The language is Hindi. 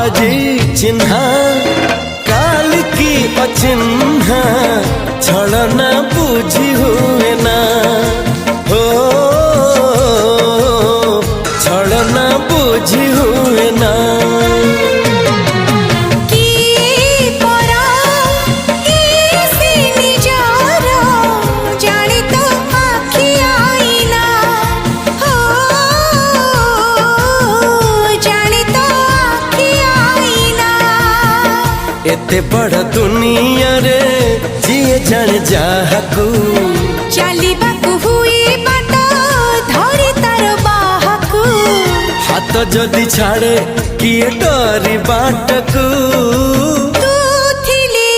आजी चिन्हा काल की अचिन्हा छलना बुझी हुए ना हो छलना बुझी हुए ना एते बड़ दुनिया रे जिए जान जाहकू चलिबाकू हुई बाट धरी तार बाहकू हाथ जदि छाड़े किए डरी बाटकू तू थिली